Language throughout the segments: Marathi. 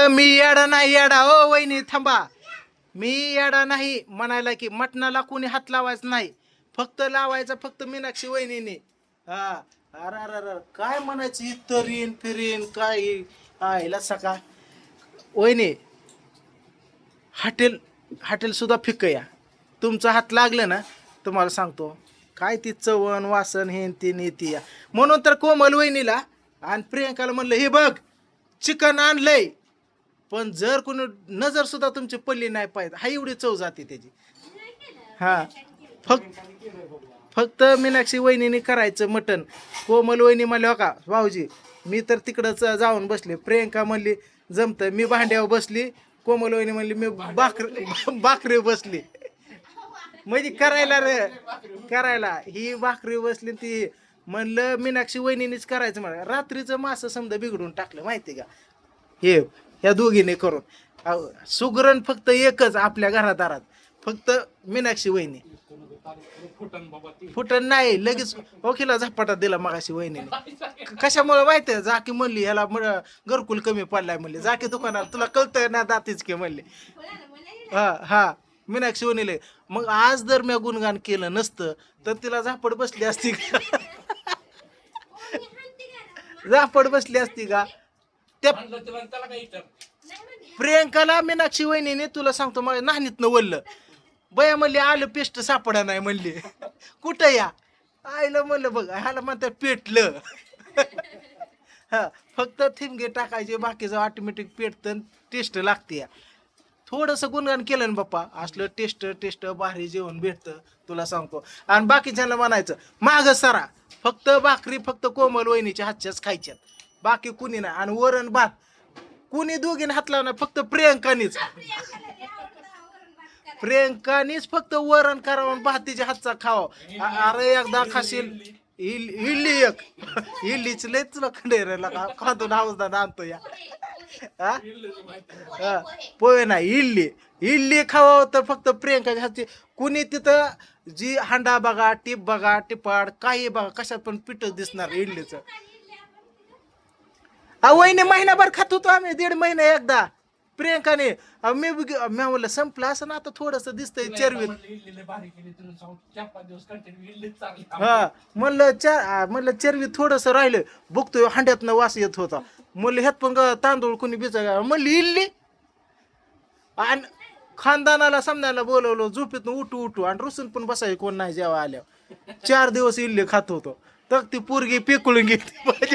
मी येडा नाही येडा ओ वहिनी थांबा. मी येडा नाही म्हणायला की मटणाला कोणी हात लावायचं नाही, फक्त लावायचा फक्त मीनाक्षी वहिनीने. हा. अरे अरे अरे काय म्हणायचं इतरीन फिरीन काय आईला सका वहिनी. हॉटेल हॉटेल सुद्धा फिक्क या तुमचा हात लागलं ना, तुम्हाला सांगतो काय ती चवण वासन हे ती नीती या. म्हणून तर कोमल वहिनीला आणि प्रियंकाला म्हणलं हे बघ चिकन आणलंय, पण जर कोणी नजर सुद्धा तुमची पडली नाही पाहिजे हा एवढी चव जाते त्याची. हा. फक्त फक्त मीनाक्षी वहिनीने करायचं मटण. कोमल वहिनी म्हणले हो का भाऊजी मी तर तिकडंच जाऊन बसले, प्रियंका म्हणली जमतं, मी भांड्यावर बसली, कोमल वहिनी म्हणली मी भाकरी बसली. म्हणजे करायला रे करायला ही भाकरी बसली ती. म्हणलं मीनाक्षी वहिनीनेच करायचं मला रात्रीचं मासं समजा बिघडून टाकलं माहिती का हे ह्या दोघीने करून. सुगरण फक्त एकच आपल्या घरादारात, फक्त मीनाक्षी वहिनी. फुटण नाही लगेच ओखीला झपाटा दिला मगाशी वहिनीने. कशामुळे माहिती आहे जाकी म्हणली ह्याला घरकुल कमी पडलाय म्हणले, जाकी दुकानात तुला कळतंय ना दातीच की म्हणले. हा हा. मीनाक्षी वहिनीले मग आज जर मी गुणगान केलं नसतं तर तिला झापड बसली असती का? झापड बसली असती का त्या प्रियंकाला. मीनाक्षी वहिनीने तुला सांगतो माझ्या नाहनीतनं वळलं. बया म्हणली आलं पेस्ट सापडा नाही म्हणली. कुठं या आईला म्हणलं बघ ह्याला म्हणतात पेटलं. हा. फक्त थिमगे टाकायचे बाकीचं ऑटोमॅटिक पेटतं टेस्ट लागते. थोडंसं गुणगान केलं ना बाप्पा असलं टेस्ट टेस्ट भारी जेवण भेटतं तुला सांगतो. आणि बाकीच्याला म्हणायचं माग सारा फक्त भाकरी फक्त कोमल वहिनीच्या हातच्याच खायच्यात, बाकी कुणी नाही. आणि वरण भात कुणी दोघीने हात लावणार फक्त प्रियंकानीच. प्रियंकानीच फक्त वरण करावं भात तिच्या हातचा खावा. अरे एकदा खाशील इल्ली एक इल्लीच लय तुला खंडेरायला खातो नावच आणतो या. हा. पोहे नाही इल्ली इल्ली खावा तर फक्त प्रियंकाच्या हातची. कुणी तिथं जी हांडा बघा टीप बघा टिपाड काही बघा कशात पण पिठच दिसणार इडलीचं. वहिनी महिनाभर खात होतो आम्ही 1.5 महिना एकदा प्रियंकाने. मी म्हणलं संपलं असं ना आता थोडस दिसतंय चरवीत. हा. म्हणलं चरवीत थोडस राहिलं बघतोय हांड्यातनं वास येत होता. म्हणलं ह्यात पण तांदूळ कुणी बिचा म्हणली इल्ली. आणि खानदानाला समजायला बोलवलं झोपेतनं उठू उठू आणि रुसून पण बसायचं कोण नाही जेव्हा आल्यावर. 4 दिवस इल्ली खात होतो तर ती पोरगी पिकळून गेली.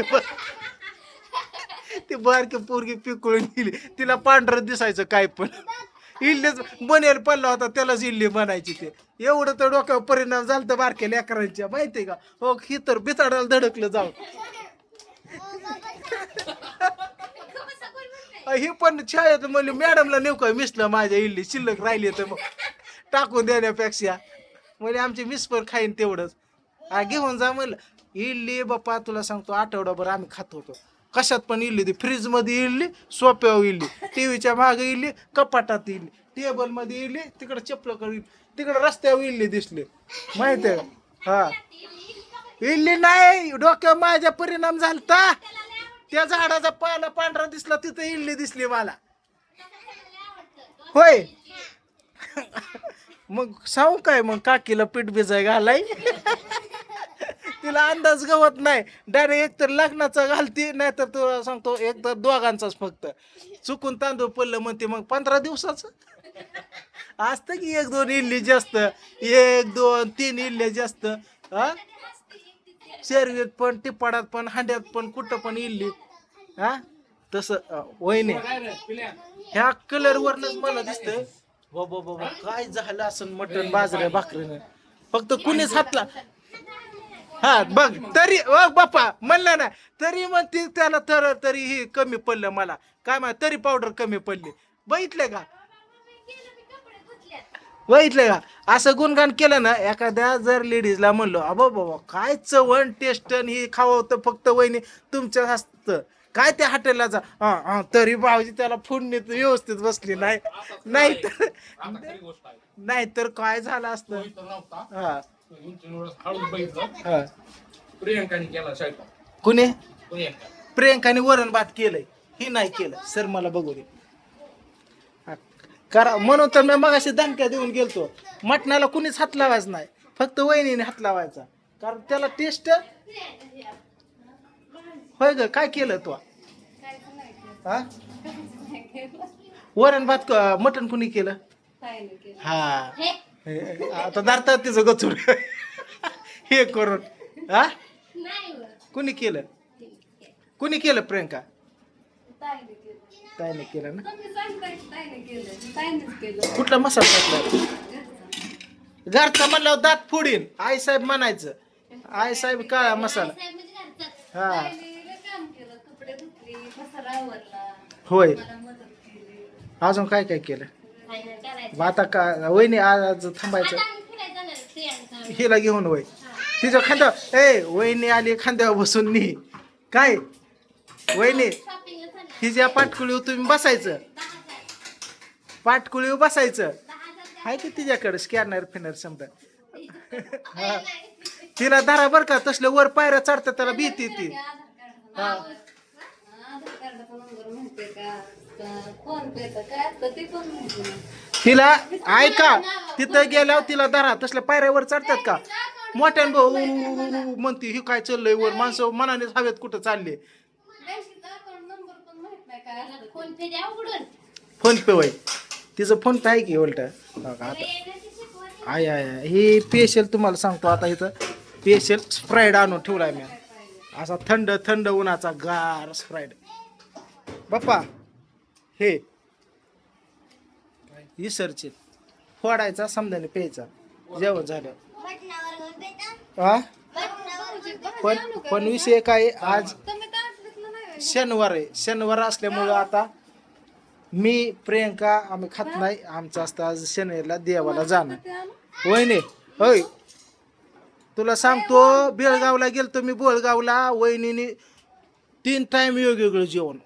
ती बारकी पोरगी पिकळून गेली तिला पांढरं दिसायचं काय पण. इल्लीच बनेल पडला होता त्यालाच इल्ली बनायची. ते एवढं तर डोक्यावर परिणाम झाला तर बारक्या लेकरांच्या माहितीये का. हो ही तर बिचाडायला धडकलं जाऊन. ही पण शाळेत म्हणली मॅडमला नेऊ का मिसलं माझ्या इल्ली शिल्लक राहिली तर मग टाकून देण्यापेक्षा म्हणजे आमची मिस पण खाईन तेवढंच. घेऊन जा म्हणलं इल्ली बाप्पा तुला सांगतो आठवडाभर आम्ही खात होतो. कशात पण इल्ली ती फ्रीज मध्ये इल्ली सोप्यावर इल्ली टीव्हीच्या मागे इल्ली कपाटात इल्ली टेबल मध्ये इल्ली तिकडे चपलं तिकडे रस्त्यावर इल्ली दिसले माहिती आहे का. हा. इल्ली नाही डोक्यावर माझ्या परिणाम झालता. त्या झाडाचा पाला पांढरा दिसला तिथं इल्ली दिसली मला. होय. मग सांगू काय मग काकीला पीठ भिजाय घालाय. तिला अंदाज गवत नाही डायरेक्ट एक तर लग्नाचा घालती नाही तर तुला सांगतो एक तर दोघांचाच फक्त. चुकून तांदूळ पडलं म्हणते मग 15 दिवसाचं असतं की 1-2 इल्ली जास्त 1-2-3 इल्ल्या जास्त. हा. शर्वीत पण टिपाडात पण हांड्यात पण कुठं पण इल्ली. हा. तसं वहिनी ह्या कलर वरनच मला दिसतंय बाबा बाबा काय झालं असं मटण बाजऱ्या भाकरीनं फक्त कुणीच हातला. हा बघ तरी बाप्पा म्हणलं ना तरी म्हणते त्याला तरी ही कमी पडलं मला काय माहिती तरी पावडर कमी पडली. बघितलं का बघितलं का. असं गुणगान केलं ना एखाद्या जर लेडीजला म्हणलो अबो बाबा काय चवण टेस्ट ही खावं तर फक्त वहिनी तुमच्या हसतं काय त्या हॉटेलला जा तरी भाऊजी त्याला फोडणीत व्यवस्थित बसली नाही नाहीतर काय झालं असतं. हा. प्रियंकाने वरण भात केलंय ही नाही केलं सर मला बघू दे हा, करा म्हणून तर मी मगाशी धमक्या देऊन गेलतो मटणाला कुणीच हात लावायचं नाही फक्त वहिनीने हात लावायचा कारण त्याला टेस्ट होय ग काय केलं तू हा वरण भात मटण कुणी केलं हा आता धरतात तिचं गचूर हे करून हा कुणी केलं कुणी केलं प्रियंका ताईने केलं ना कुठला मसाला टाकला घरचा म्हणल्यावर दात फोडीन आई साहेब म्हणायचं आई साहेब काळा मसाला हा होय अजून काय काय केलं मग आता का वहिनी आज थांबायचं हिला घेऊन वय तिच्या खांद्यावर वहिनी आली खांद्यावर बसून नी काय वहिनी हिच्या पाटकुळीवर तुम्ही बसायचं पाटकुळीवर बसायचं आहे की तिच्याकडे स्कॅनर फिनर समजा हा तिला धरा बर का तसले वर पायऱ्या चढतात त्याला भीती ती हा तिला ऐका तिथं गेल्यावर तिला धरा तसल्या पायऱ्यावर चढतात का मोठ्यान भाऊ म्हणते ही काय चाललंय वर माणसं मनानेच हवेत कुठं चालले फोन पे वय तिचं फोन पे आहे की उलट आय आय ही स्पेशल तुम्हाला सांगतो आता इथं स्पेशल स्प्राईड आणून ठेवलाय मी असा थंड थंड उन्हाचा गार स्प्राईड बाप्पा हे इसरचे फोडायचा समजाने प्यायचा जेवण झालं हा पण विषय काय आज शनिवार आहे शनिवार असल्यामुळं आता मी प्रियंका आम्ही खात नाही आमचं असतं आज शनिवारला देवाला जाणं वहिनी होय तुला सांगतो बेळगावला गेलतो मी बोळगावला वहिनीने 3 टाइम वेगवेगळं जेवण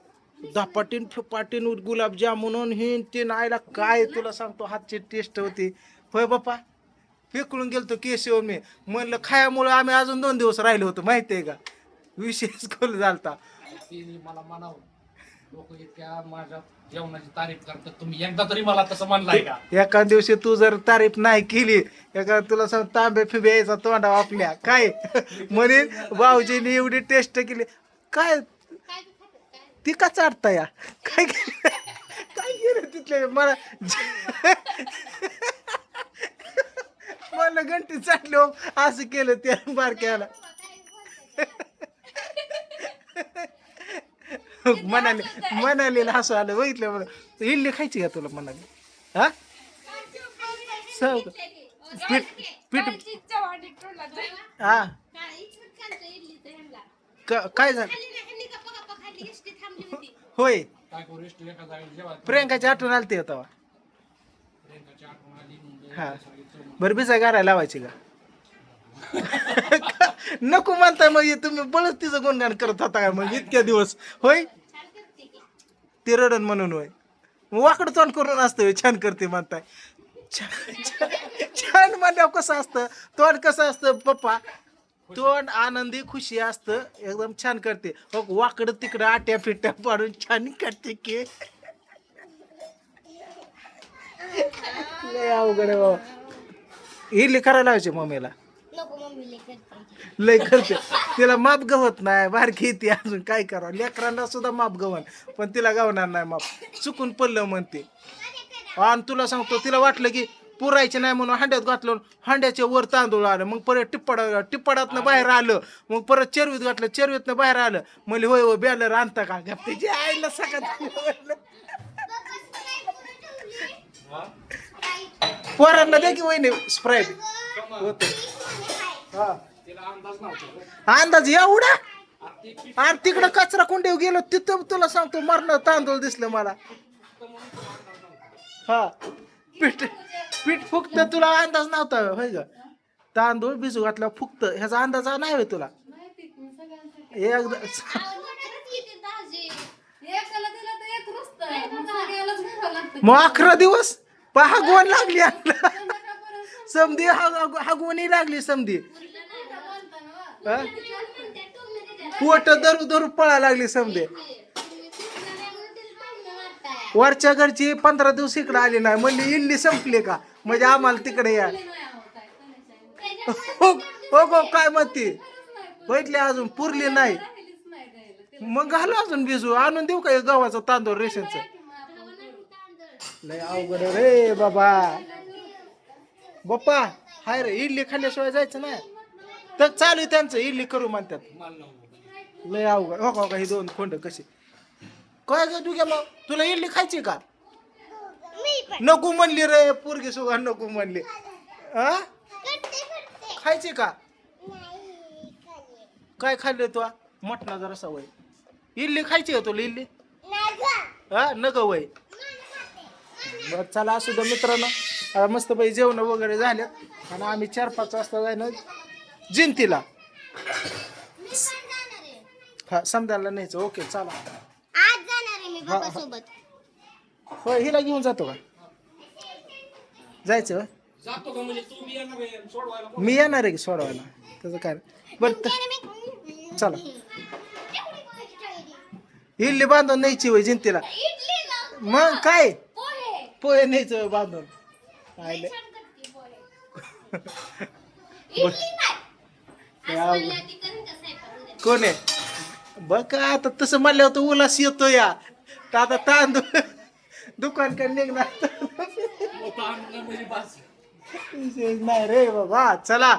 धपाटीन फिपाटीन गुलाबजामुन हिन तीन आयला काय तुला सांगतो हातची टेस्ट होती होय बाप्पा फेकळून गेलतो केशव मी म्हणलं खायामुळं आम्ही अजून 2 दिवस राहिलो होतो माहिती आहे का विशेष खोल झालता मला म्हणावं लोक इतक्या माझ्या जेवणाची तारीफ करतात तुम्ही एकदा तरी मला तसं म्हणलाय का एका दिवशी तू जर तारीफ नाही केली एका तुला सांग तांबे फिबे यायचा तोंडा आपल्या काय म्हणेन भाऊजीने एवढी टेस्ट केली काय ती का चाटता या काय काय केलं तिथले मला मला घंटी चाटलो असं केलं त्या बारक्याला म्हणाले हसू आलं बघितलं मला इडली खायची का तुला म्हणाले हा पीठ पीठ हा काय झालं होय प्रियंकाची आठवण आलती तेव्हा हा बरं बिजा गारायला लावायची का नको म्हणताय मग तुम्ही बळच तिचं गुणगान करत होता का मग इतक्या दिवस होय ते रडण म्हणून होय मग वाकडं तोंड करून असतं छान करते म्हणताय छान म्हणल्यावर कसं असतं तोंड कसं असतं पप्पा तोंड आनंदी खुशी असतं एकदम छान करते वाकडं तिकडं आट्या फिट्या पाडून छान करते की लय अवघड आहे बाबा इडली करायला लावायची मम्मीला लय करते तिला माप गवत नाही बारकी ती अजून काय करावं लेकरांना सुद्धा माप गवन पण तिला गावणार नाही माप चुकून पडलं म्हणते आणि तुला सांगतो तिला वाटलं की पुरायचे नाही म्हणून हांड्यात घातलं हांड्याच्या वर तांदूळ आलं मग परत टिप्पडातनं बाहेर आलं मग परत चरवीत घातलं चरवीतनं बाहेर आलं म्हणले होय हो बॅलर आणता का त्याची आईला सगळ्यात पोरांना दे की वहिनी स्प्राईट होत हा अंदाज एवढा आणि तिकडं कचरा कुंडीव गेलो तिथं तुला सांगतो मरण तांदूळ दिसलं मला हा पीठ पीठ फुकत तुला अंदाज नव्हता होय ग तांदूळ भिजू घातला फुकत ह्याचा अंदाज नाही होय तुला एकदा मग 11 दिवस हागवण लागली समधी हागवणी लागली समधी पोट धरू धरू पळा लागली समधी वरच्या घरची 15 दिवस इकडे आली नाही म्हणली इल्ली संपली का म्हणजे आम्हाला तिकडे या हो हो काय म्हणते बैठली अजून पुरली नाही मग घालू अजून भिजू आणून देऊ का गव्हाचं तांदूळ रेशनचं लय अवघड आहे रे बाबा बाप्पा हाय रे इडली खाल्ल्याशिवाय जायचं नाही तर चालू आहे त्यांचं इडली करू म्हणतात लय अवघड हो का ही 2 खोंड कशी काय ग तुझ्या मग तुला इडली खायची का नको म्हणली रे पोरगी सुगा नको म्हणली खायची का काय खाल्ले तू मटणा जरा सवय इडली खायची आहे तुला इडली हा नग वय बर चला असू द्या मित्रांनो आता मस्त पैकी जेवण वगैरे झाले आणि आम्ही 4-5 वाजता जायना जिंतीला हा समजायला नाहीच ओके चला आज जाणार आहे मी बाबा सोबत होय हिला घेऊन जातो का जायचं होय? जातो का म्हणजे तुम्ही येणार आहे सोडवायला मी येणार आहे की सोडवायला त्याचं काय बरं चला इडली बांधून न्यायची होय जिंतीला मग काय पोहे न्यायचं बांधून आले कोण आहे बघ का आता तसं म्हणल्यावर तर उल्हास येतो या तर आता तांदूळ दुकान कडे निघणार म्हणजे बस नाही रे बाबा चला